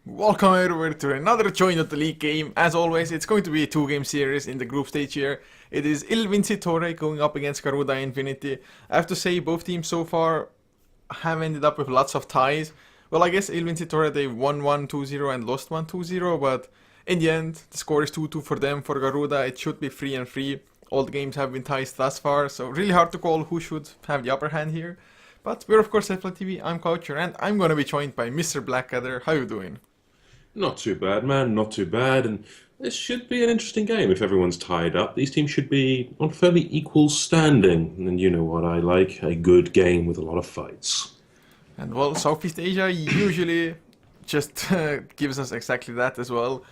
Welcome everyone to another Join of the League game. As always, it's going to be a 2-game series in the group stage here. It is Vincitore going up against Garuda Infinity. I have to say, both teams so far have ended up with lots of ties. Well, I guess Vincitore, they won 1-2-0 and lost 1-2-0, but in the end, the score is 2-2 for them. For Garuda, it should be 3-3. All the games have been ties thus far, so really hard to call who should have the upper hand here. But we're of course HeflaTV, I'm Coucher, and I'm gonna be joined by Mr. Blackadder. How you doing? Not too bad, man. Not too bad. And this should be an interesting game if everyone's tied up. These teams should be on fairly equal standing. And you know what I like? A good game with a lot of fights. And well, Southeast Asia usually just gives us exactly that as well.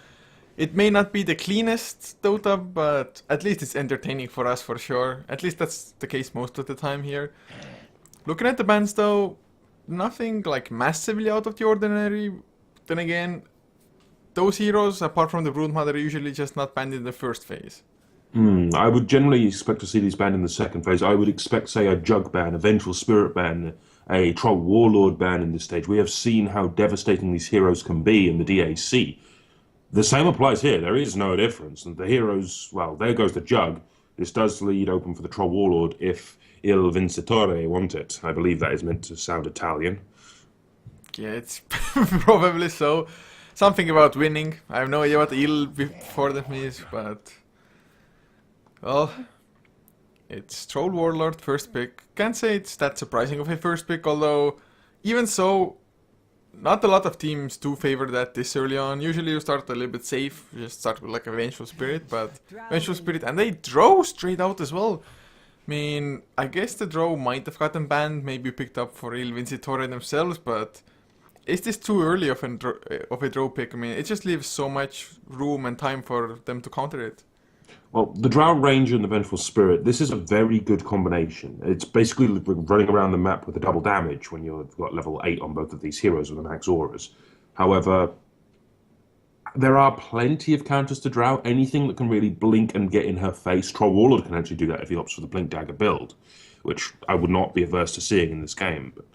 It may not be the cleanest Dota, but at least it's entertaining for us for sure. At least that's the case most of the time here. Looking at the bans though, nothing like massively out of the ordinary. Then again, those heroes, apart from the Broodmother, are usually just not banned in the first phase. I would generally expect to see these banned in the second phase. I would expect, say, a Jug ban, a Vengeful Spirit ban, a Troll Warlord ban in this stage. We have seen how devastating these heroes can be in the DAC. The same applies here. There is no difference. And the heroes, well, there goes the Jug. This does lead open for the Troll Warlord if Il Vincitore want it. I believe that is meant to sound Italian. Yeah, it's probably so. Something about winning. I have no idea what Il before them is, but... Well... It's Troll Warlord, first pick. Can't say it's that surprising of a first pick, although... Even so... Not a lot of teams do favor that this early on. Usually you start a little bit safe. You just start with like a Vengeful Spirit, but... Vengeful Spirit, and they draw straight out as well. I mean, I guess the draw might have gotten banned, maybe picked up for Il Vincitore themselves, but... Is this too early of a draw pick? I mean, it just leaves so much room and time for them to counter it. Well, the Drow Ranger and the Vengeful Spirit, this is a very good combination. It's basically running around the map with a double damage when you've got level 8 on both of these heroes with the max auras. However, there are plenty of counters to Drow. Anything that can really blink and get in her face. Troll Warlord can actually do that if he opts for the Blink Dagger build, which I would not be averse to seeing in this game. But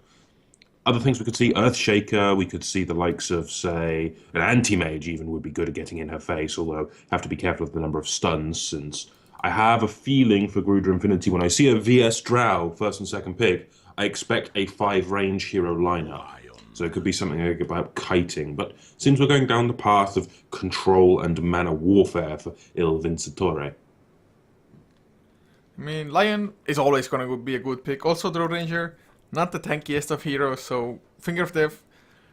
other things we could see, Earthshaker, we could see the likes of, say, an Anti-Mage even would be good at getting in her face, although have to be careful of the number of stuns, since I have a feeling for Garuda Infinity, when I see a VS Drow, first and second pick, I expect a 5-range hero lineup. So it could be something like about kiting, but it seems we're going down the path of control and mana warfare for Il Vincitore. I mean, Lion is always going to be a good pick. Also, Draw Ranger, not the tankiest of heroes, so Finger of Death.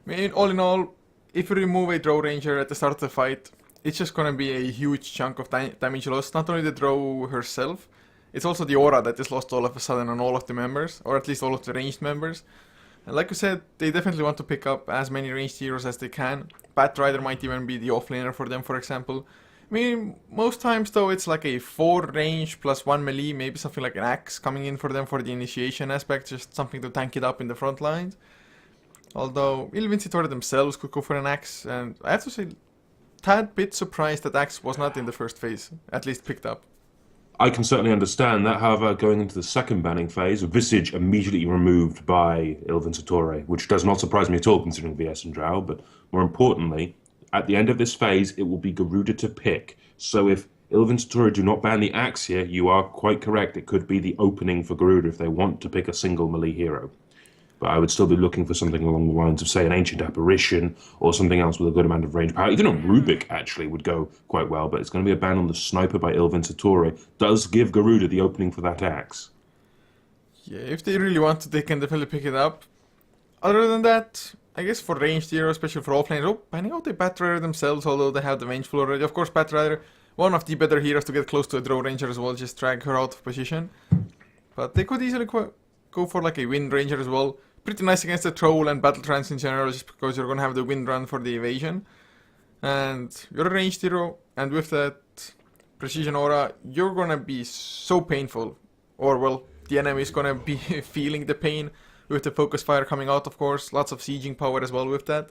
I mean, all in all, if you remove a Draw Ranger at the start of the fight, it's just gonna be a huge chunk of damage loss. Not only the Draw herself, it's also the aura that is lost all of a sudden on all of the members, or at least all of the ranged members. And like you said, they definitely want to pick up as many ranged heroes as they can. Batrider might even be the offlaner for them, for example. I mean, most times though, it's like a 4 range plus 1 melee, maybe something like an axe coming in for them for the initiation aspect, just something to tank it up in the front lines. Although, Il Vincitore themselves could go for an axe, and I have to say, tad bit surprised that axe was not in the first phase, at least picked up. I can certainly understand that, however, going into the second banning phase, Visage immediately removed by Il Vincitore, which does not surprise me at all considering VS and Drow, but more importantly, at the end of this phase, it will be Garuda to pick. So if Il Vincitore do not ban the axe here, you are quite correct. It could be the opening for Garuda if they want to pick a single melee hero. But I would still be looking for something along the lines of, say, an Ancient Apparition or something else with a good amount of range power. Even a Rubik, actually, would go quite well, but it's going to be a ban on the Sniper by Il Vincitore. Does give Garuda the opening for that axe. Yeah, if they really want to, they can definitely pick it up. Other than that, I guess for ranged heroes, especially for offlaners, banning out the Batrider themselves, although they have the Vengeful already. Of course, Batrider, one of the better heroes to get close to a Draw Ranger as well, just drag her out of position. But they could easily go for like a Wind Ranger as well. Pretty nice against the Troll and Battle Trance in general, just because you're going to have the Wind Run for the evasion. And you're a ranged hero, and with that Precision Aura, you're going to be so painful. Or, well, the enemy is going to be feeling the pain. With the focus fire coming out, of course, lots of sieging power as well with that.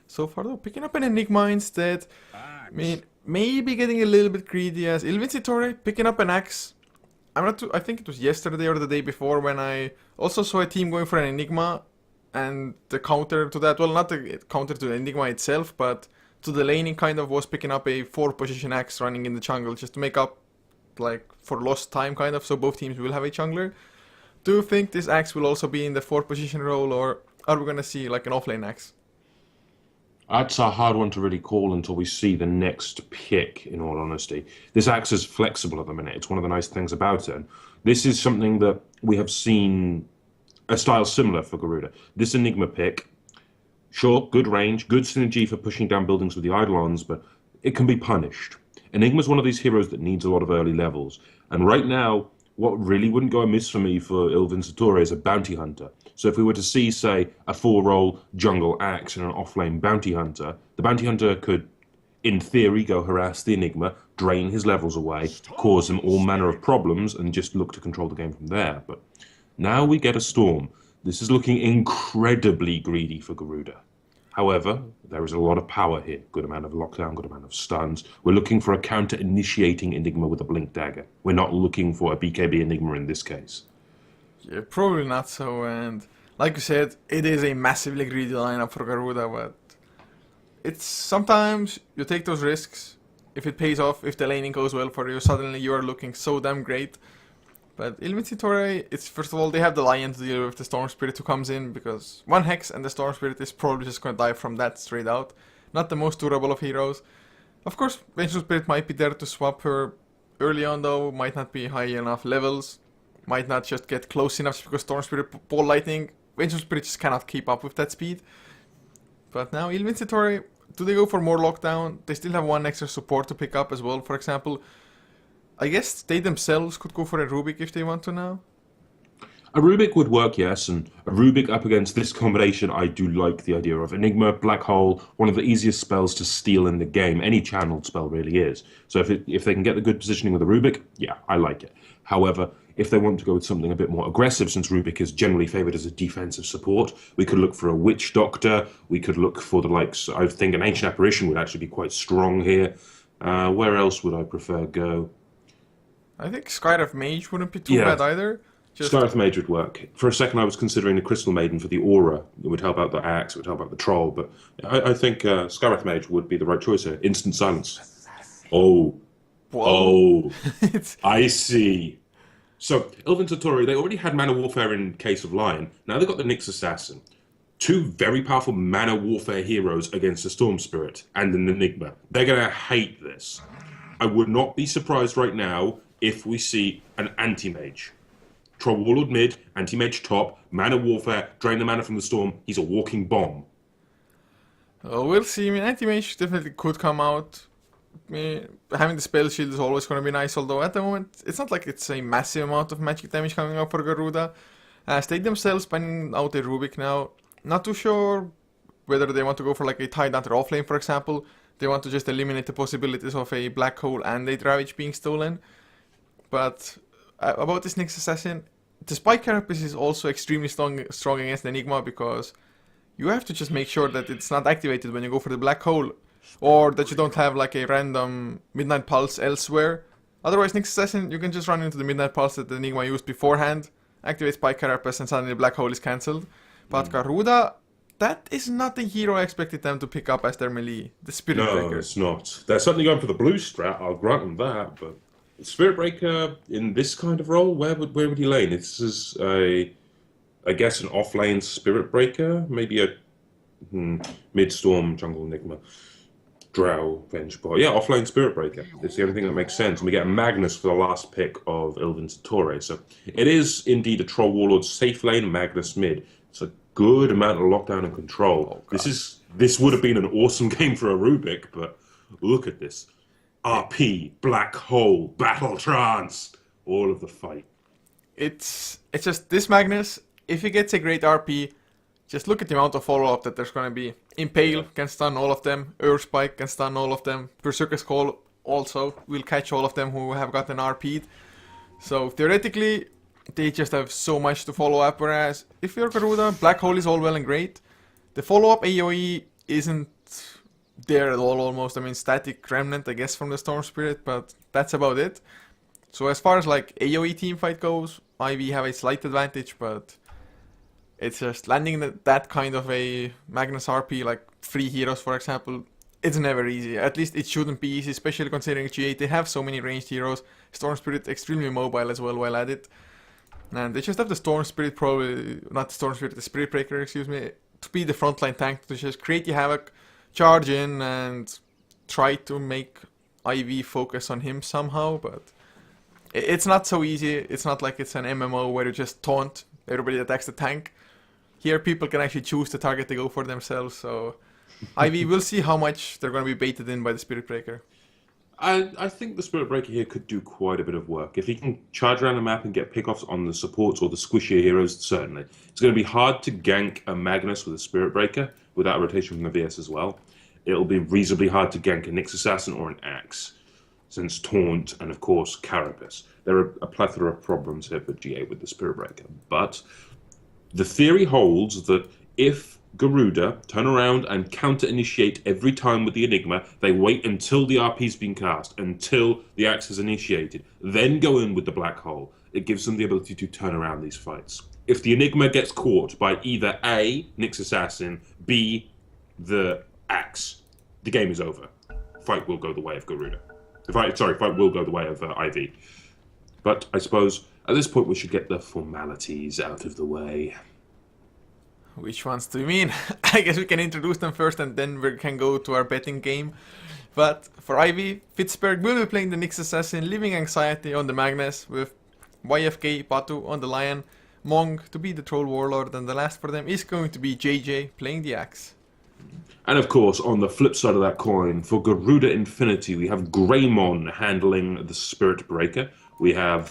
So far though, picking up an Enigma instead. I mean, maybe getting a little bit greedy as Il Vincitore, picking up an axe. I think it was yesterday or the day before when I also saw a team going for an Enigma. and the counter to that, well, not the counter to the Enigma itself, but to the laning kind of was picking up a 4-position axe running in the jungle just to make up like for lost time kind of, so both teams will have a jungler. Do you think this axe will also be in the 4-position role, or are we gonna see like an offlane axe? That's a hard one to really call until we see the next pick, in all honesty. This axe is flexible at the minute. It's one of the nice things about it. And this is something that we have seen a style similar for Garuda. This Enigma pick, sure, good range, good synergy for pushing down buildings with the Eidolons, but it can be punished. Enigma's one of these heroes that needs a lot of early levels. And right now, what really wouldn't go amiss for me for Vincitore is a bounty hunter. So if we were to see, say, a 4-role jungle axe and an offlane bounty hunter, the bounty hunter could, in theory, go harass the Enigma, drain his levels away, cause him all manner of problems, and just look to control the game from there. But now we get a Storm. This is looking incredibly greedy for Garuda. However, there is a lot of power here. Good amount of lockdown, good amount of stuns. We're looking for a counter-initiating Enigma with a blink dagger. We're not looking for a BKB Enigma in this case. Yeah, probably not so, and like you said, it is a massively greedy lineup for Garuda, but it's sometimes you take those risks. If it pays off, if the laning goes well for you, suddenly you are looking so damn great. But Vincitore, it's first of all, they have the Lion to deal with the Storm Spirit who comes in, because one Hex and the Storm Spirit is probably just going to die from that straight out. Not the most durable of heroes. Of course, Vengeful Spirit might be there to swap her early on though, might not be high enough levels, might not just get close enough just because Storm Spirit, Ball Lightning, Vengeful Spirit just cannot keep up with that speed. But now Vincitore, do they go for more lockdown? They still have one extra support to pick up as well, for example. I guess they themselves could go for a Rubik if they want to now. A Rubik would work, yes, and a Rubik up against this combination, I do like the idea of. Enigma, Black Hole, one of the easiest spells to steal in the game. Any channeled spell really is. So if they can get the good positioning with a Rubik, yeah, I like it. However, if they want to go with something a bit more aggressive, since Rubik is generally favoured as a defensive support, we could look for a Witch Doctor, we could look for the likes, I think an Ancient Apparition would actually be quite strong here. Where else would I prefer go? I think Skyref Mage wouldn't be too bad either. Skyref Mage would work. For a second I was considering the Crystal Maiden for the Aura. It would help out the Axe, it would help out the Troll, but I think Skyref Mage would be the right choice here. Instant silence. Oh. Whoa. Oh. I see. So, Vincitore, they already had Mana Warfare in case of Lion. Now they've got the Nyx Assassin. Two very powerful Mana Warfare heroes against the Storm Spirit and an Enigma. They're going to hate this. I would not be surprised right now if we see an Anti-Mage. Troll Warlord mid, Anti-Mage top, Mana Warfare, drain the mana from the Storm. He's a walking bomb. We'll see. I mean, Anti-Mage definitely could come out. Having the spell shield is always going to be nice, although at the moment it's not like it's a massive amount of magic damage coming up for Garuda. They themselves planning out a Rubik now. Not too sure whether they want to go for like a Tidehunter offlane, for example. They want to just eliminate the possibilities of a Black Hole and a Ravage being stolen. But about this Nyx Assassin, the Spike Carapace is also extremely strong against Enigma, because you have to just make sure that it's not activated when you go for the Black Hole, or that you don't have like a random Midnight Pulse elsewhere. Otherwise, Nyx Assassin, you can just run into the Midnight Pulse that the Enigma used beforehand, activate Spike Carapace, and suddenly Black Hole is cancelled. But Garuda, that is not the hero I expected them to pick up as their melee, the Spirit Breaker. No, it's not. They're certainly going for the blue strat, I'll grant them that, but Spirit Breaker in this kind of role, where would he lane? This is I guess an off-lane Spirit Breaker, maybe a mid-storm jungle Enigma, Drow Vengebot. Yeah, off-lane Spirit Breaker. It's the only thing that makes sense. And we get a Magnus for the last pick of Vincitore. So it is indeed a Troll Warlord safe lane, Magnus mid. It's a good amount of lockdown and control. Oh, this would have been an awesome game for a Rubik, but look at this. RP, Black Hole, Battle Trance, all of the fight. It's just this Magnus, if he gets a great RP, just look at the amount of follow-up that there's going to be. Impale can stun all of them, Spike can stun all of them, Berserker's Call also will catch all of them who have gotten RP'd. So theoretically, they just have so much to follow up, whereas if you're Garuda, Black Hole is all well and great. The follow-up AoE isn't there at all almost. I mean, Static Remnant, I guess, from the Storm Spirit, but that's about it. So as far as like AoE teamfight goes, IV have a slight advantage, but It's just landing that kind of a Magnus RP, like 3 heroes for example, it's never easy. At least it shouldn't be easy, especially considering G8, they have so many ranged heroes. Storm Spirit extremely mobile as well while at it. And they just have the Storm Spirit, probably, not the Storm Spirit, the Spirit Breaker, excuse me, to be the frontline tank, to just create the havoc, charge in, and try to make IV focus on him somehow, but it's not so easy. It's not like it's an MMO where you just taunt everybody that attacks the tank. Here people can actually choose the target they go for themselves, so IV, we'll see how much they're going to be baited in by the Spirit Breaker. I think the Spirit Breaker here could do quite a bit of work. If he can charge around the map and get pickoffs on the supports or the squishier heroes, certainly. It's going to be hard to gank a Magnus with a Spirit Breaker without a rotation from the VS as well. It'll be reasonably hard to gank a Nyx Assassin or an Axe, since Taunt and, of course, Carapace. There are a plethora of problems here for GA with the Spirit Breaker. But the theory holds that if Garuda turn around and counter-initiate every time with the Enigma, they wait until the RP's been cast, until the Axe is initiated, then go in with the Black Hole. It gives them the ability to turn around these fights. If the Enigma gets caught by either A, Nyx Assassin, B, the Axe, the game is over. Fight will go the way of Garuda. Fight will go the way of IV. But I suppose at this point we should get the formalities out of the way. Which ones do you mean? I guess we can introduce them first and then we can go to our betting game. But for IV, Fitzberg will be playing the Nyx Assassin, leaving Anxiety on the Magnus, with YFK Batu on the Lion, Mong to be the Troll Warlord, and the last for them is going to be JJ playing the Axe. And of course, on the flip side of that coin, for Garuda Infinity, we have Greymon handling the Spirit Breaker. We have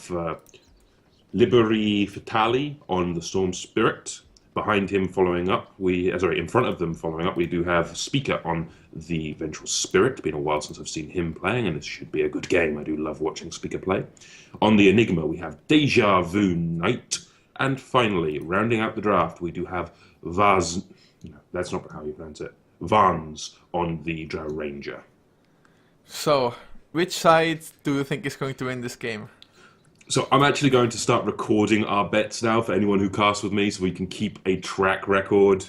Liberi Fatali on the Storm Spirit. Behind him following up, in front of them following up, we do have Speaker on the Vengeful Spirit. It's been a while since I've seen him playing, and this should be a good game. I do love watching Speaker play. On the Enigma, we have Deja Vu Knight. And finally, rounding out the draft, we do have Vaz... No, that's not how you pronounce it. Vans on the Drow Ranger. So, which side do you think is going to win this game? So I'm actually going to start recording our bets now for anyone who casts with me so we can keep a track record.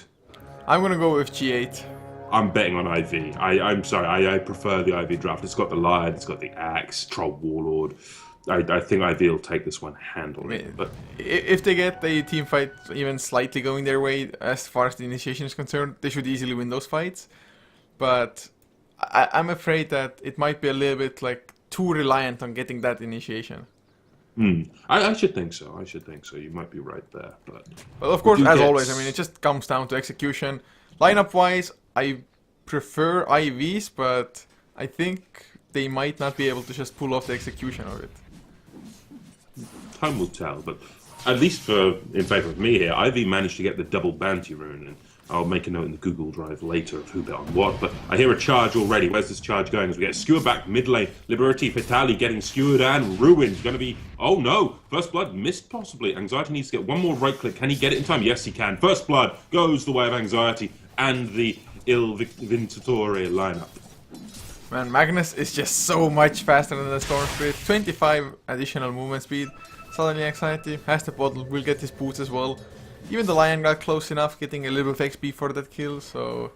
I'm going to go with G8. I'm betting on IV. I'm sorry, I prefer the IV draft. It's got the Lion, it's got the Axe, Troll Warlord. I think IV will take this one handily. But if they get the team fight even slightly going their way as far as the initiation is concerned, they should easily win those fights. But I'm afraid that it might be a little bit like too reliant on getting that initiation. I should think so. You might be right there. But well, of course, as always, I mean, it just comes down to execution. Lineup-wise, I prefer IVs, but I think they might not be able to just pull off the execution of it. Time will tell, but at least in favour of me here, IV managed to get the double bounty rune, and I'll make a note in the Google Drive later of who bet on what, but I hear a charge already. Where's this charge going? As we get Skewer back mid lane, Liberty Fatali getting skewered and ruined. Going to be, oh no, First Blood missed possibly. Anxiety needs to get one more right click. Can he get it in time? Yes, he can. First Blood goes the way of Anxiety and the Vincitore lineup. Man, Magnus is just so much faster than the Storm Spirit. 25 additional movement speed. Suddenly Anxiety has the bottle, will get his boots as well. Even the Lion got close enough, getting a little bit of XP for that kill, so...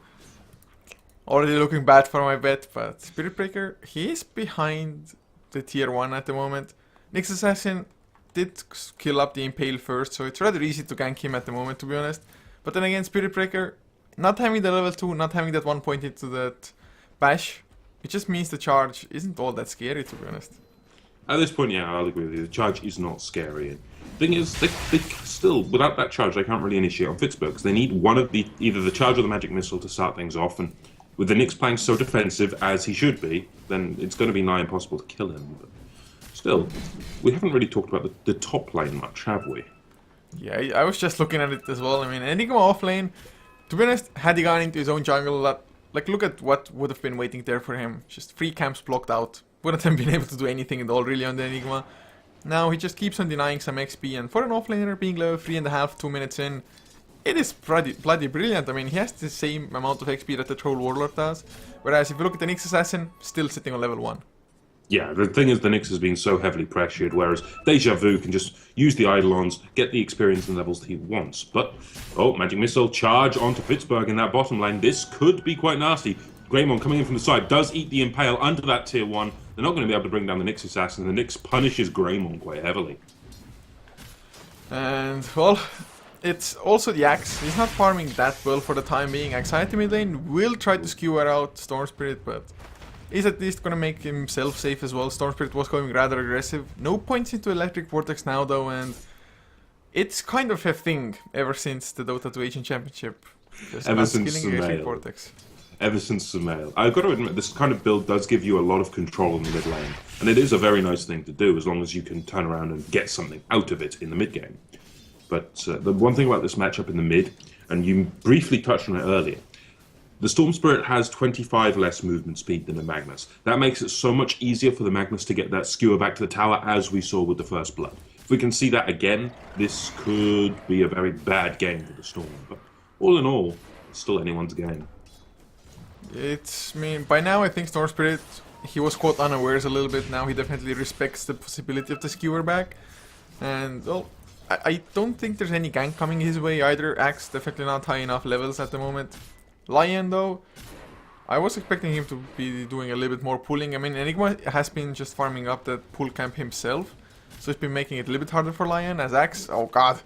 Already looking bad for my bet, but Spirit Breaker, he is behind the tier 1 at the moment. Nyx Assassin did kill up the Impale first, so it's rather easy to gank him at the moment, to be honest. But then again, Spirit Breaker, not having the level 2, not having that 1 point into that bash, it just means the charge isn't all that scary, to be honest. At this point, yeah, I'll agree with you. The charge is not scary. Thing is, they still, without that charge, they can't really initiate on Fitzberg, because they need one of either the charge or the magic missile to start things off, and with the Nyx playing so defensive as he should be, then it's going to be nigh impossible to kill him. But still, we haven't really talked about the top lane much, have we? Yeah, I was just looking at it as well. I mean, Enigma off lane, to be honest, had he gone into his own jungle, like look at what would have been waiting there for him. Just 3 camps blocked out. Wouldn't have been able to do anything at all really on the Enigma. Now he just keeps on denying some XP, and for an offlaner being level 3.5, 2 minutes in, it is bloody brilliant. I mean, he has the same amount of XP that the Troll Warlord does, whereas if you look at the Nyx Assassin, still sitting on level 1. Yeah, the thing is, the Nyx has been so heavily pressured, whereas Deja Vu can just use the Eidolons, get the experience and levels that he wants. But, oh, Magic Missile, charge onto Pittsburgh in that bottom lane. This could be quite nasty. Greymon coming in from the side does eat the Impale under that tier 1. They're not going to be able to bring down the Nyx Assassin. The Nyx punishes Greymon quite heavily. And, well, it's also the Axe. He's not farming that well for the time being. Anxiety mid lane will try to skewer out Storm Spirit, but he's at least gonna make himself safe as well. Storm Spirit was going rather aggressive. No points into Electric Vortex now though, and it's kind of a thing ever since the Dota 2 Asian Championship. Just Ever us since killing Electric Sumail. Vortex. Ever since Sumail. I've got to admit, this kind of build does give you a lot of control in the mid lane. And it is a very nice thing to do, as long as you can turn around and get something out of it in the mid game. But the one thing about this matchup in the mid, and you briefly touched on it earlier, the Storm Spirit has 25 less movement speed than the Magnus. That makes it so much easier for the Magnus to get that skewer back to the tower, as we saw with the First Blood. If we can see that again, this could be a very bad game for the Storm. But all in all, it's still anyone's game. I mean, by now I think Storm Spirit, he was caught unawares a little bit. Now he definitely respects the possibility of the skewer back. And, well, I don't think there's any gank coming his way either. Axe definitely not high enough levels at the moment. Lion though, I was expecting him to be doing a little bit more pulling. I mean, Enigma has been just farming up that pull camp himself, so it's been making it a little bit harder for Lion. As Axe, oh god,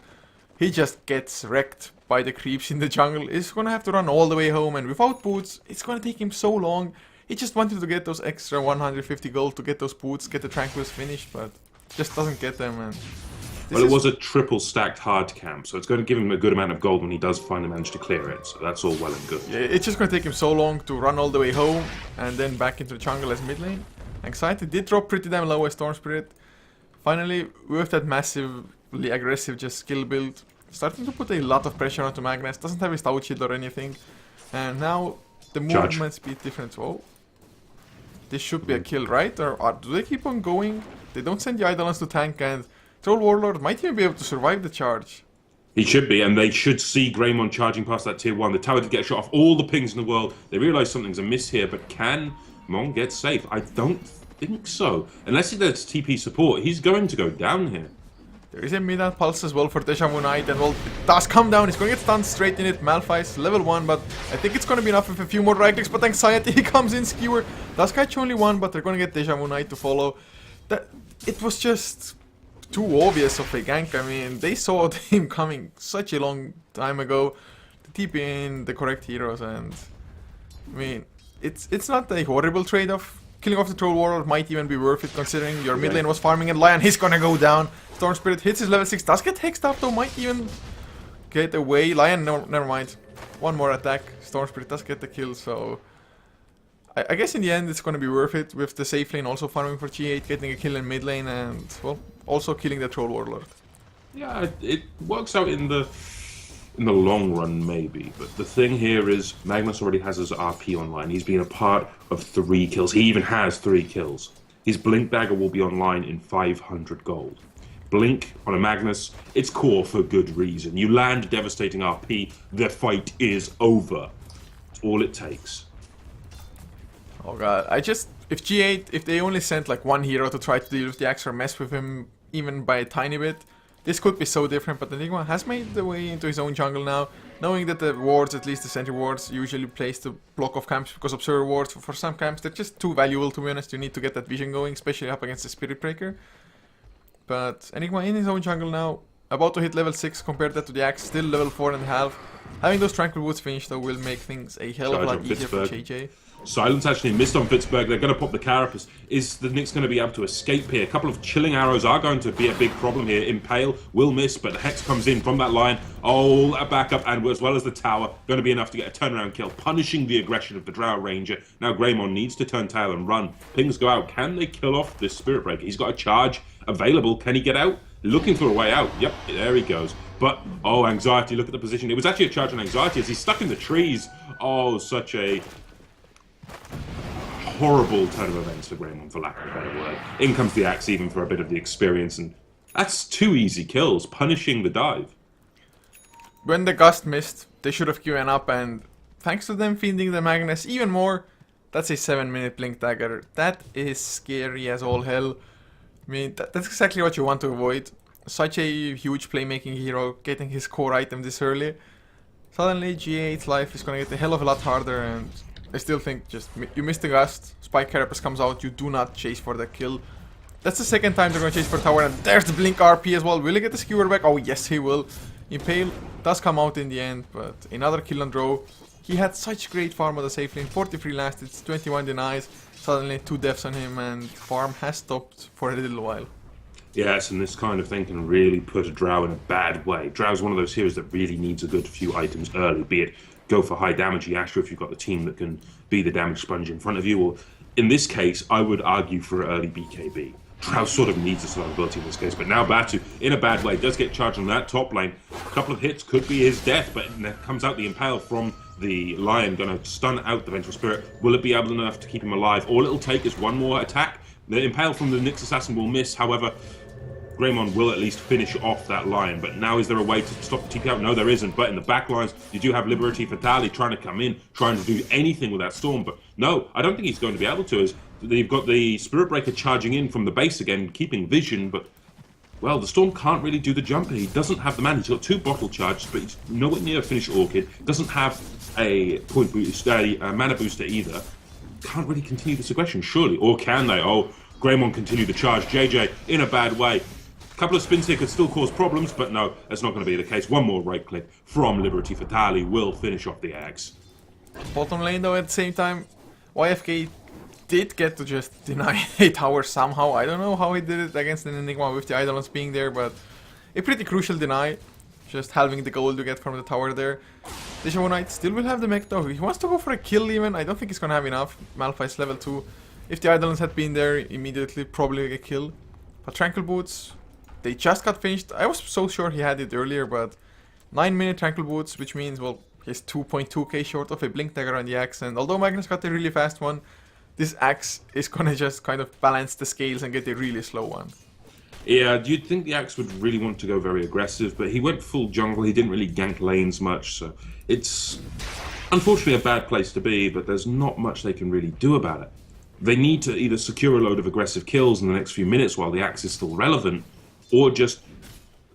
he just gets wrecked by the creeps in the jungle. He's gonna have to run all the way home, and without boots, it's gonna take him so long. He just wanted to get those extra 150 gold to get those boots, get the Tranquils finished, but just doesn't get them, and Well, it was a triple stacked hard camp, so it's going to give him a good amount of gold when he does finally manage to clear it, so that's all well and good. yeah, it's just gonna take him so long to run all the way home and then back into the jungle as mid lane. Anxiety did drop pretty damn low as Storm Spirit. Finally, with that massively aggressive just skill build, starting to put a lot of pressure onto Magnus. Doesn't have his Stout Shield or anything. And now the Charge. movement speed difference. Oh, this should be a kill, right? Or do they keep on going? They don't send the Eidolons to tank, and Troll Warlord might even be able to survive the charge. He should be, and they should see Greymon charging past that tier 1. The tower did get shot off all the pings in the world. They realise something's amiss here, but can Mon get safe? I don't think so. Unless he does TP support, he's going to go down here. There is a mid-out pulse as well for Deja Vu Knight, and well, it does come down. He's going to get stunned straight in it. Malphite's level 1, but I think it's going to be enough with a few more right clicks. But Anxiety, he comes in, skewer. Does catch only one, but they're going to get Deja Vu Knight to follow. It was just too obvious of a gank. I mean, they saw him coming such a long time ago to TP in the correct heroes, and I mean, it's not a horrible trade-off. Killing off the Troll Warlord might even be worth it, considering your mid lane was farming, and Lion, he's gonna go down. Storm Spirit hits his level 6, does get hexed up though, might even get away. Lion, no, never mind. One more attack, Storm Spirit does get the kill, so I guess in the end it's gonna be worth it, with the safe lane also farming for G8, getting a kill in mid lane, and, well, also killing the Troll Warlord. Yeah, it works out in the long run, maybe. But the thing here is, Magnus already has his RP online. He's been a part of 3 kills. He even has 3 kills. His Blink Dagger will be online in 500 gold. Blink on a Magnus, it's core for good reason. You land devastating RP, the fight is over. It's all it takes. Oh god, if G8, if they only sent like one hero to try to deal with the Axe or mess with him even by a tiny bit, this could be so different, but Enigma has made the way into his own jungle now, knowing that the wards, at least the sentry wards, usually place the block of camps, because observer wards, for some camps, they're just too valuable, to be honest. You need to get that vision going, especially up against the Spirit Breaker. But Enigma in his own jungle now, about to hit level 6, compared that to the Axe, still level 4.5. Having those Tranquil Woods finished though will make things a hell of a lot easier for JJ. Silence actually missed on Pittsburgh. They're going to pop the Carapace. Is the Nyx going to be able to escape here? A couple of chilling arrows are going to be a big problem here. Impale will miss, but the Hex comes in from that line. Oh, a backup, and as well as the tower, going to be enough to get a turnaround kill, punishing the aggression of the Drow Ranger. Now Greymon needs to turn tail and run. Pings go out. Can they kill off this Spirit Breaker? He's got a charge available. Can he get out? Looking for a way out. Yep, there he goes. But, oh, Anxiety, look at the position. It was actually a charge on Anxiety as he's stuck in the trees. Oh, such a horrible turn of events for Greymon, for lack of a better word. In comes the Axe, even for a bit of the experience, and that's 2 easy kills, punishing the dive. When the Gust missed, they should have given up, and thanks to them feeding the Magnus even more, That's a 7-minute blink dagger. That is scary as all hell. I mean, that's exactly what you want to avoid. Such a huge playmaking hero getting his core item this early. Suddenly G8's life is gonna get a hell of a lot harder, and I still think just you missed the gust. Spike Carapace comes out, you do not chase for the kill. That's the second time they're gonna chase for tower, and there's the blink RP as well. Will he get the skewer back? Oh yes, he will. Impale does come out in the end, but another kill on draw. He had such great farm on the safe lane. 43 last hits, 21 denies. Suddenly 2 deaths on him, and farm has stopped for a little while. Yes, and this kind of thing can really put a Drow in a bad way. Drow's one of those heroes that really needs a good few items early, be it go for high damage Yasha if you've got the team that can be the damage sponge in front of you, or in this case, I would argue for early BKB. Drow sort of needs a survivability in this case, but now Batu, in a bad way, does get charged on that top lane. A couple of hits could be his death, but comes out the Impale from the Lion, going to stun out the Vengeful Spirit. Will it be able enough to keep him alive? All it'll take is one more attack. The Impale from the Nyx Assassin will miss, however, Greymon will at least finish off that Lion, but now is there a way to stop the TP out? No, there isn't, but in the back lines, you do have Liberty Fatali trying to come in, trying to do anything with that Storm, but no, I don't think he's going to be able to, as you've got the Spirit Breaker charging in from the base again, keeping vision, but, well, the Storm can't really do the jump, he doesn't have the mana, he's got 2 bottle charges, but he's nowhere near a finish Orchid, doesn't have a point boost, a mana booster either, can't really continue this aggression, surely, or can they? Oh, Greymon continue the charge, JJ in a bad way. Couple of spins here could still cause problems, but no, that's not going to be the case. One more right click from Liberty Fatali will finish off the Axe. Bottom lane though, at the same time, YFK did get to just deny a tower somehow. I don't know how he did it against an Enigma with the Eidolons being there, but a pretty crucial deny. Just halving the gold you get from the tower there. Deja Vu Knight still will have the mech though. He wants to go for a kill even. I don't think he's going to have enough. Malphite's level 2. If the Eidolons had been there, immediately probably a kill. But Tranquil Boots, they just got finished. I was so sure he had it earlier, but 9-minute Tranquil Boots, which means, well, he's 2.2k short of a Blink Dagger on the Axe, and although Magnus got a really fast one, this Axe is gonna just kind of balance the scales and get a really slow one. Yeah, you'd think the Axe would really want to go very aggressive, but he went full jungle, he didn't really gank lanes much, so it's unfortunately a bad place to be, but there's not much they can really do about it. They need to either secure a load of aggressive kills in the next few minutes while the Axe is still relevant, or just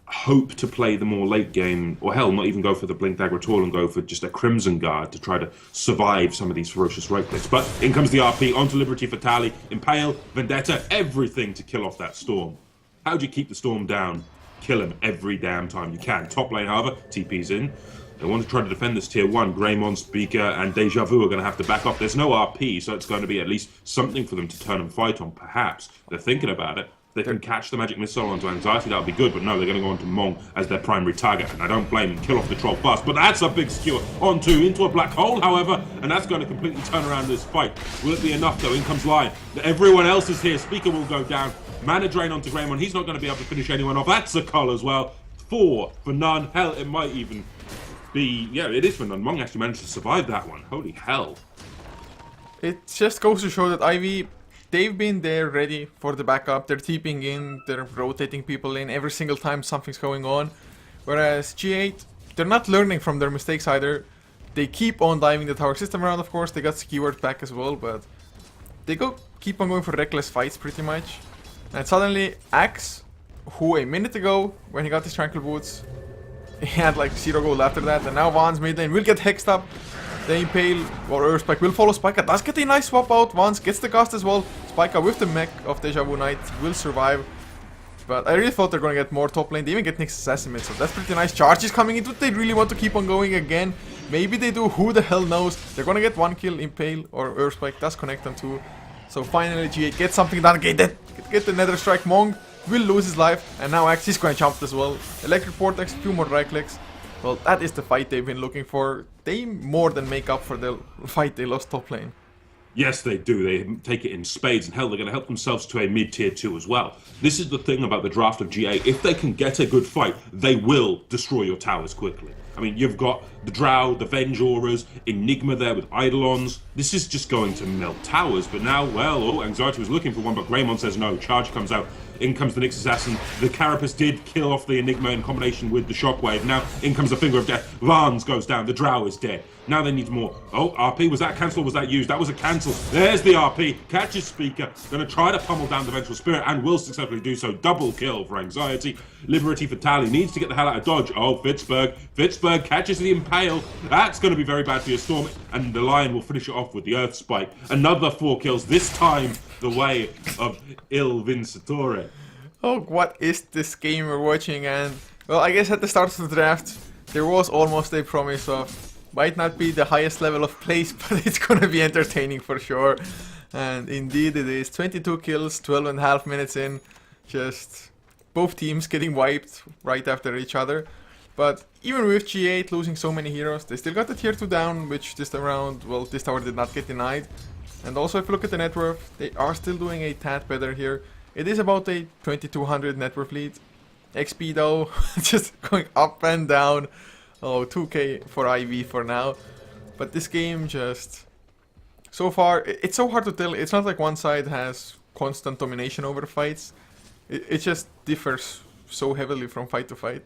hope to play the more late game, or hell, not even go for the Blink Dagger at all and go for just a Crimson Guard to try to survive some of these ferocious right clicks. But in comes the RP, onto Liberty Fatali, Impale, Vendetta, everything to kill off that Storm. How do you keep the Storm down? Kill him every damn time you can. Top lane, however, TP's in. They want to try to defend this tier 1. Greymon, Speaker, and Deja Vu are going to have to back off. There's no RP, so it's going to be at least something for them to turn and fight on, perhaps. They're thinking about it. They can catch the Magic Missile onto Anxiety, that would be good, but no, they're going to go onto Mong as their primary target, and I don't blame them, kill off the Troll fast, but that's a big skewer into a black hole, however, and that's going to completely turn around this fight. Will it be enough, though? In comes Lion. Everyone else is here. Speaker will go down. Mana drain onto Greymon. He's not going to be able to finish anyone off. That's a cull as well. 4 for none. Hell, it might even be... Yeah, it is for none. Mong actually managed to survive that one. Holy hell. It just goes to show that Ivy, they've been there ready for the backup. They're TPing in, they're rotating people in every single time something's going on. Whereas G8, they're not learning from their mistakes either. They keep on diving the tower system around, of course. They got skewered back as well, but they keep on going for reckless fights pretty much. And suddenly, Axe, who a minute ago, when he got his Tranquil Boots, he had like 0 gold after that, and now Vaughn's mid lane will get hexed up. The Impale or Earthspike will follow Spica. Does get a nice swap out. Vance gets the cast as well. Spica with the mech of Deja Vu Knight will survive. But I really thought they're going to get more top lane. They even get Nyx Assassin mid, so that's pretty nice. Charges coming in. Do they really want to keep on going again? Maybe they do. Who the hell knows? They're going to get 1 kill. Impale or Earthspike does connect them too. So finally G8 gets something done. Get the Nether Strike. Mong will lose his life. And now Axe is going to jump as well. Electric Vortex, 2 more right clicks. Well, that is the fight they've been looking for. They more than make up for the fight they lost top lane. Yes, they do. They take it in spades, and hell, they're going to help themselves to a mid-tier 2 as well. This is the thing about the draft of GA. If they can get a good fight, they will destroy your towers quickly. I mean, you've got the Drow, the Venge Auras, Enigma there with Eidolons. This is just going to melt towers. But now, well, oh, Anxiety was looking for one, but Greymon says no. Charge comes out. In comes the Nyx Assassin. The Carapace did kill off the Enigma in combination with the Shockwave. Now, in comes the Finger of Death. Vans goes down. The Drow is dead. Now they need more. Oh, RP, was that cancel or was that used? That was a cancel. There's the RP. Catches Speaker. Going to try to pummel down the Vengeful Spirit and will successfully do so. Double kill for Anxiety. Liberty for Tally. Needs to get the hell out of dodge. Oh, Fitzberg. Fitzberg catches the Impale. That's going to be very bad for your Storm. And the Lion will finish it off with the Earth Spike. Another 4 kills. This time the way of Il Vincitore. Oh, what is this game we're watching? And, well, I guess at the start of the draft, there was almost a promise of might not be the highest level of plays, but it's gonna be entertaining for sure. And indeed it is. 22 kills, 12.5 minutes in. Just both teams getting wiped right after each other. But even with G8 losing so many heroes, they still got the tier 2 down, which this round, well, this tower did not get denied. And also if you look at the net worth, they are still doing a tad better here. It is about a 2200 net worth lead. XP though, just going up and down. Oh, 2k for IV for now. But this game just... So far, it's so hard to tell. It's not like one side has constant domination over fights. It just differs so heavily from fight to fight.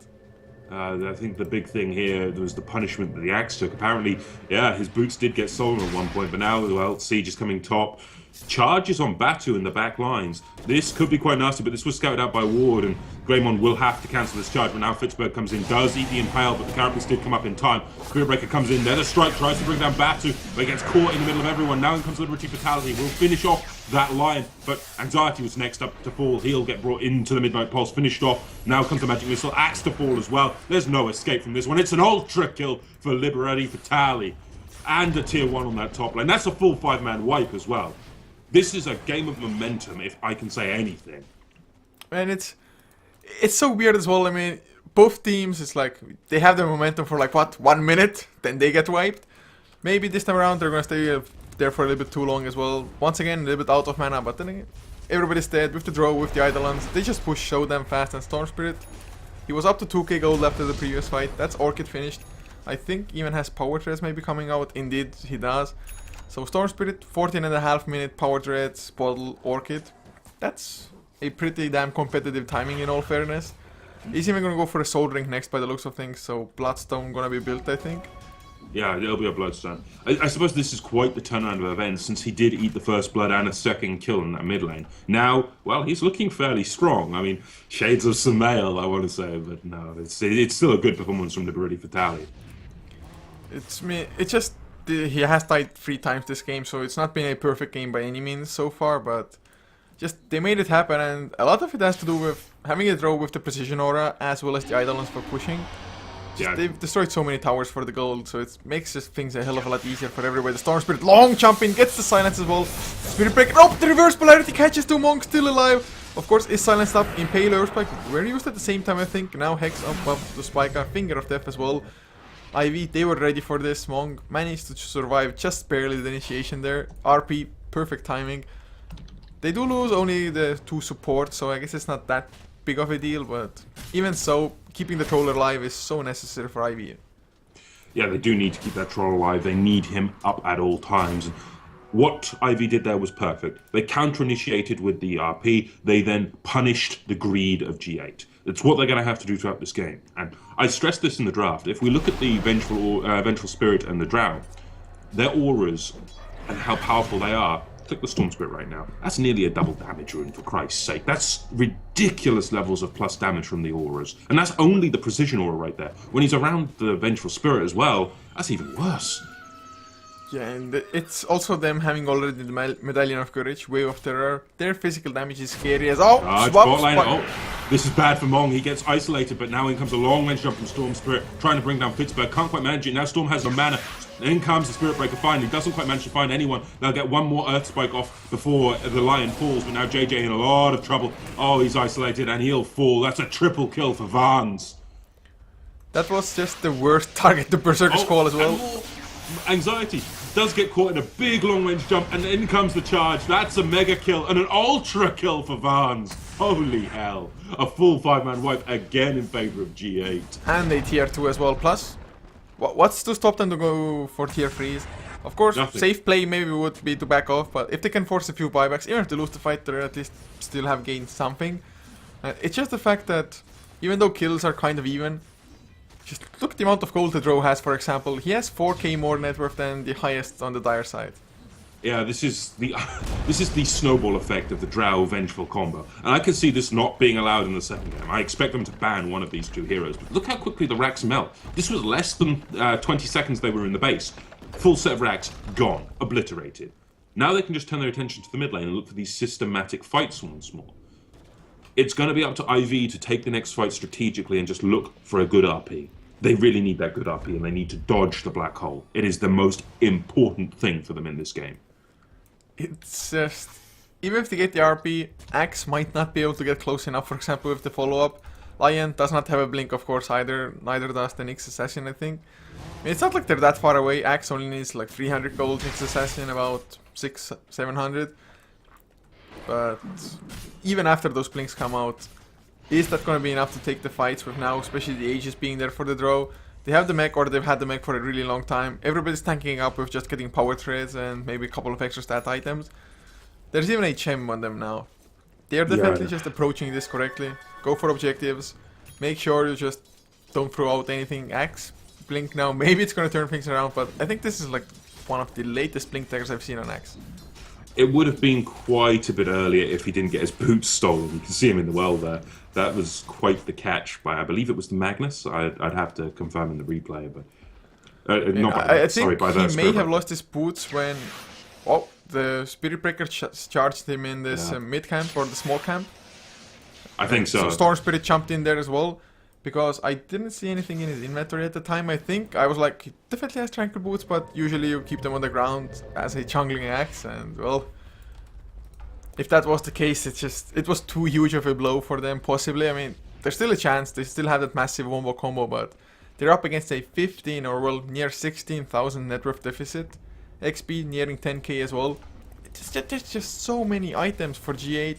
I think the big thing here was the punishment that the Axe took. Apparently, yeah, his boots did get stolen at one point, but now, well, Siege is coming top. Charges on Batu in the back lines. This could be quite nasty, but this was scouted out by Ward, and Greymon will have to cancel this charge. But now Fitzberg comes in, does eat the Impale, but the Carapace did come up in time. Spirit Breaker comes in there, the strike tries to bring down Batu, but he gets caught in the middle of everyone. Now in comes Liberty Fatality, will finish off that Lion, but Anxiety was next up to fall. He'll get brought into the Midnight Pulse, finished off. Now comes the Magic Missile, Axe to fall as well. There's no escape from this one. It's an ultra kill for Liberty Fatali. And a tier 1 on that top lane. That's a full 5-man wipe as well. This is a game of momentum, if I can say anything. And it's so weird as well. I mean, both teams, it's like, they have the momentum for like, what, 1 minute? Then they get wiped. Maybe this time around they're going to stay there for a little bit too long as well. Once again, a little bit out of mana, but then again, everybody's dead with the draw, with the Eidolons. They just push so damn fast, and Storm Spirit, he was up to 2k gold after the previous fight. That's Orchid finished. I think even has Power Treads maybe coming out. Indeed, he does. So Storm Spirit, 14.5 minute Power Treads, Bottle, Orchid. That's a pretty damn competitive timing in all fairness. He's even gonna go for a Soul Drink next by the looks of things, so Bloodstone gonna be built, I think. Yeah, it'll be a Bloodstone. I suppose this is quite the turnaround of events, since he did eat the first blood and a second kill in that mid lane. Now, well, he's looking fairly strong. I mean, shades of Samael, I want to say, but no, it's still a good performance from Liberty Fatali. It's just... He has died 3 times this game, so it's not been a perfect game by any means so far, but just they made it happen, and a lot of it has to do with having a draw with the Precision Aura as well as the Eidolons for pushing. Yeah. They've destroyed so many towers for the gold, so it makes just things a hell of a lot easier for everybody. The Storm Spirit, long jump in, gets the silence as well. Spirit Breaker, oh, the reverse polarity catches 2 monks, still alive. Of course, is silenced up. Impale Earth Spike were used at the same time, I think. Now Hex up to Spike, Finger of Death as well. IV, they were ready for this. Monk managed to survive just barely the initiation there. RP, perfect timing. They do lose only the 2 supports, so I guess it's not that big of a deal, but even so, keeping the troll alive is so necessary for IV. Yeah, they do need to keep that troll alive. They need him up at all times. What IV did there was perfect. They counter-initiated with the RP. They then punished the greed of G8. It's what they're going to have to do throughout this game. And I stressed this in the draft. If we look at the Vengeful Spirit and the Drow, their auras and how powerful they are, click the Storm Spirit right now. That's nearly a double damage rune, for Christ's sake. That's ridiculous levels of plus damage from the auras. And that's only the Precision Aura right there. When he's around the Vengeful Spirit as well, that's even worse. Yeah, and it's also them having already the Medallion of Courage, Wave of Terror. Their physical damage is scary as... Oh, this is bad for Mong. He gets isolated, but now in comes a long-range jump from Storm Spirit, trying to bring down Fitzberg. Can't quite manage it. Now Storm has no mana. In comes the Spirit Breaker finally. Doesn't quite manage to find anyone. They'll get one more Earth Spike off before the Lion falls, but now JJ in a lot of trouble. Oh, he's isolated, and he'll fall. That's a triple kill for Vans. That was just the worst target to Berserker's Call as well. Anxiety does get caught in a big long-range jump, and in comes the charge. That's a mega kill and an ultra kill for Vans. Holy hell. A full 5-man wipe again in favor of G8. And a tier 2 as well. Plus, What's to stop them to go for tier 3s? Of course, Nothing. safe play maybe would be to back off, but if they can force a few buybacks, even if they lose the fight, they at least still have gained something. It's just the fact that even though kills are kind of even, just look at the amount of gold the Drow has, for example. He has 4k more net worth than the highest on the Dire side. Yeah, this is the snowball effect of the Drow Vengeful combo. And I can see this not being allowed in the second game. I expect them to ban one of these two heroes. But look how quickly the racks melt. This was less than 20 seconds they were in the base. Full set of racks, gone, obliterated. Now they can just turn their attention to the mid lane and look for these systematic fights once more. It's going to be up to IV to take the next fight strategically and just look for a good RP. They really need that good RP and they need to dodge the black hole. It is the most important thing for them in this game. It's just, even if they get the RP, Axe might not be able to get close enough. For example, with the follow-up, Lion does not have a blink, of course, either. Neither does the Nyx Assassin, I think. I mean, it's not like they're that far away. Axe only needs like 300 gold, Nyx Assassin about 600-700. But even after those blinks come out, is that going to be enough to take the fights with now, especially the Aegis being there for the Drow? They have the mech, or they've had the mech for a really long time. Everybody's tanking up with just getting power treads and maybe a couple of extra stat items. There's even a gem on them now. They're definitely just approaching this correctly. Go for objectives. Make sure you just don't throw out anything. Axe, blink now. Maybe it's going to turn things around, but I think this is like one of the latest blink taggers I've seen on Axe. It would have been quite a bit earlier if he didn't get his boots stolen. You can see him in the well there. That was quite the catch by, I believe it was the Magnus. I'd have to confirm in the replay, but I think he may have lost his boots when the Spirit Breaker charged him in this mid camp or the small camp. I think so. So Storm Spirit jumped in there as well, because I didn't see anything in his inventory at the time. I think I was like, he definitely has Tranquil Boots, but usually you keep them on the ground as a jungling axe, and well, if that was the case, it was too huge of a blow for them, possibly. I mean, there's still a chance, they still have that massive wombo combo, but they're up against a 15 or well, near 16,000 net worth deficit. XP nearing 10k as well. There's just so many items for G8.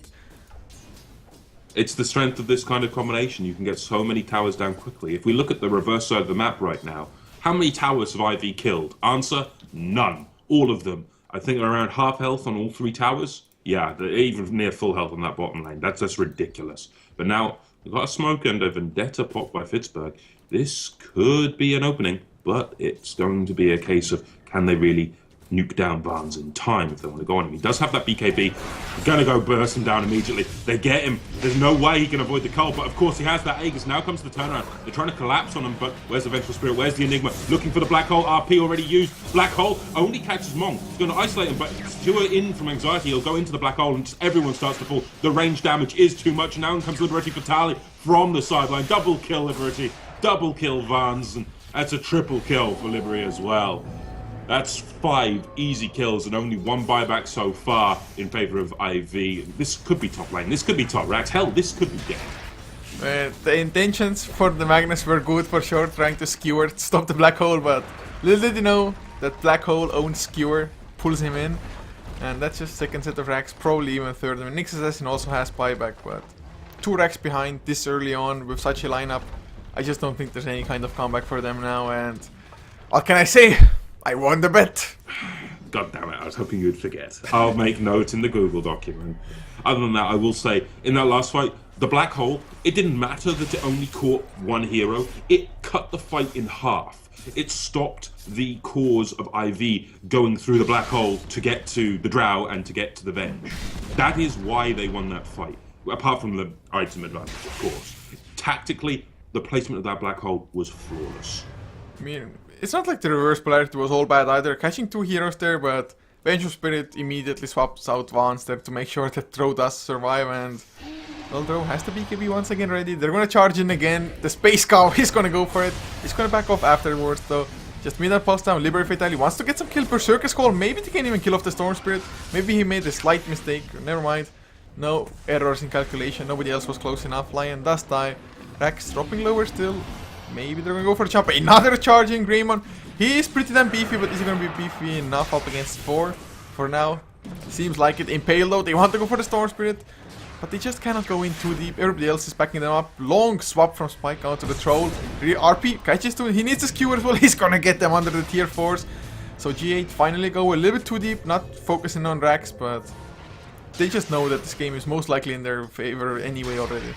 It's the strength of this kind of combination. You can get so many towers down quickly. If we look at the reverse side of the map right now, how many towers have IV killed? Answer, none. All of them. I think they're around half health on all 3 towers. Yeah, they're even near full health on that bottom lane. That's ridiculous. But now, we've got a smoke and a Vendetta pop by Fitzberg. This could be an opening, but it's going to be a case of, can they really nuke down Barnes in time if they want to go on him? He does have that BKB. He's going to go burst him down immediately. They get him. There's no way he can avoid the cull, but of course he has that Aegis. Now comes the turnaround. They're trying to collapse on him, but where's the Vengeful Spirit? Where's the Enigma? Looking for the Black Hole. RP already used. Black Hole only catches Mong. He's going to isolate him, but Stewart in from Anxiety. He'll go into the Black Hole and just everyone starts to fall. The range damage is too much. Now in comes Liberty Fatale from the sideline. Double kill Liberty. Double kill Vans. And that's a triple kill for Liberty as well. That's 5 easy kills and only 1 buyback so far in favor of IV. This could be top lane. This could be top racks. Hell, this could be game. The intentions for the Magnus were good for sure, trying to skewer, stop the Black Hole, but little did you know that Black Hole owns skewer, pulls him in, and that's just second set of racks, probably even third. I mean, Nyx Assassin also has buyback, but 2 racks behind this early on with such a lineup, I just don't think there's any kind of comeback for them now, and what can I say? I won the bet. God damn it, I was hoping you'd forget. I'll make note in the Google document. Other than that, I will say, in that last fight, the Black Hole, it didn't matter that it only caught 1 hero. It cut the fight in half. It stopped the cause of IV going through the Black Hole to get to the Drow and to get to the Venge. That is why they won that fight. Apart from the item advantage, of course. Tactically, the placement of that Black Hole was flawless. I mean, it's not like the reverse polarity was all bad either. Catching 2 heroes there, but Vengeful Spirit immediately swaps out Vance there to make sure that Drow does survive, and well, Drow has the BKB once again ready. They're gonna charge in again. The Space Cow, he's gonna go for it. He's gonna back off afterwards though. Just mid that pulse down. Liberty Fatale wants to get some kill per Circus Call. Maybe they can't even kill off the Storm Spirit. Maybe he made a slight mistake. Never mind. No errors in calculation. Nobody else was close enough. Lion does die. Rax dropping lower still. Maybe they're gonna go for a jump. Another charging Greymon. He is pretty damn beefy, but is he gonna be beefy enough up against 4 for now? Seems like it. Impale though. They want to go for the Storm Spirit. but they just cannot go in too deep. Everybody else is backing them up. Long swap from Spike out to the Troll. RP catches to him. He needs the skewer as well. He's gonna get them under the tier 4s. So G8 finally go a little bit too deep, not focusing on racks, but they just know that this game is most likely in their favor anyway already.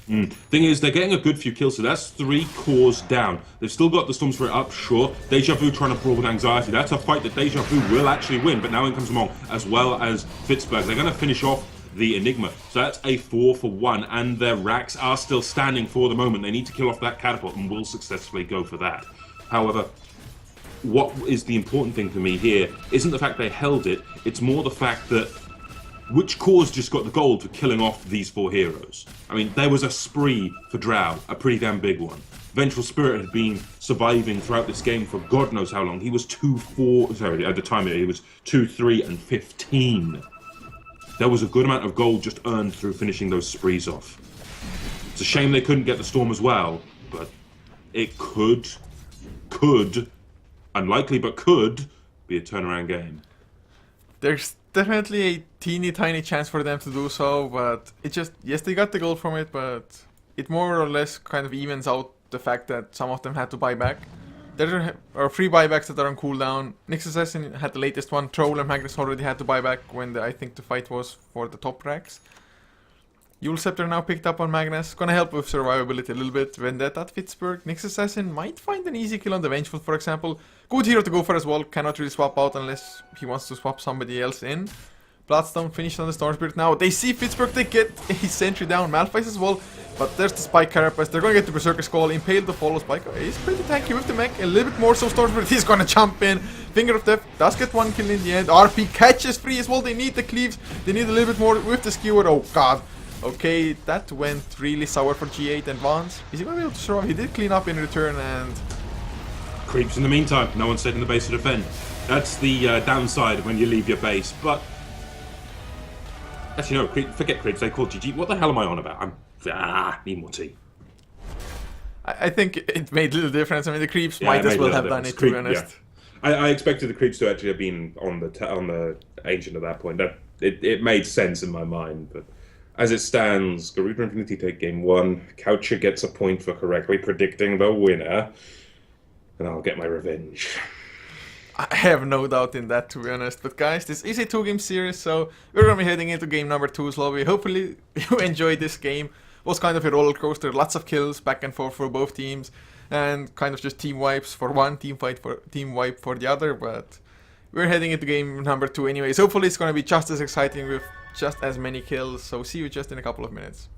Thing is, they're getting a good few kills, so that's 3 cores down. They've still got the Storm Spirit up, sure. Deja Vu trying to brawl with Anxiety. That's a fight that Deja Vu will actually win, but now in comes Mong, as well as Fitzberg. They're going to finish off the Enigma. So that's a 4 for 1, and their racks are still standing for the moment. They need to kill off that catapult, and will successfully go for that. However, what is the important thing for me here isn't the fact they held it, it's more the fact that which cause just got the gold for killing off these 4 heroes? I mean, there was a spree for Drow, a pretty damn big one. Vengeful Spirit had been surviving throughout this game for God knows how long. He was 2-4, sorry, at the time he was 2-3 and 15. There was a good amount of gold just earned through finishing those sprees off. It's a shame they couldn't get the Storm as well, but it could, unlikely but could, be a turnaround game. There's definitely a teeny tiny chance for them to do so, but it just, yes, they got the gold from it, but it more or less kind of evens out the fact that some of them had to buy back. There are 3 buybacks that are on cooldown. Nyx Assassin had the latest one. Troll and Magnus already had to buy back when I think the fight was for the top racks. Yule Scepter now picked up on Magnus. Gonna help with survivability a little bit. Vendetta at Fitzberg. Nyx Assassin might find an easy kill on the Vengeful, for example. Good hero to go for as well. Cannot really swap out unless he wants to swap somebody else in. Bloodstone finished on the Storm Spirit now. They see Fitzberg, they get a sentry down. Malphite as well. But there's the Spike Carapace. They're gonna get the Berserker Skull. Impale the follow Spike. He's pretty tanky with the mech. A little bit more so Storm Spirit. He's gonna jump in. Finger of Death does get 1 kill in the end. RP catches free as well. They need the cleaves. They need a little bit more with the skewer. Oh god. Okay, that went really sour for G8 and Vance. Is he gonna be able to survive? He did clean up in return and... Creeps in the meantime. No one stayed in the base to defend. That's the downside when you leave your base, but... Actually, no, forget creeps. They call GG. What the hell am I on about? Need more tea. I think it made little difference. I mean, the creeps might as well have done it, to be honest. Yeah. I expected the creeps to actually have been on the Ancient at that point. It made sense in my mind, but... As it stands, Garuda Infinity take game 1. Coucher gets a point for correctly predicting the winner. And I'll get my revenge. I have no doubt in that, to be honest. But guys, this is a 2-game series, so we're going to be heading into game number 2's lobby. Hopefully you enjoyed this game. It was kind of a roller coaster. Lots of kills back and forth for both teams. And kind of just team wipes for one, team wipe for the other. But we're heading into game number 2 anyways. Hopefully it's going to be just as exciting with just as many kills. So see you just in a couple of minutes.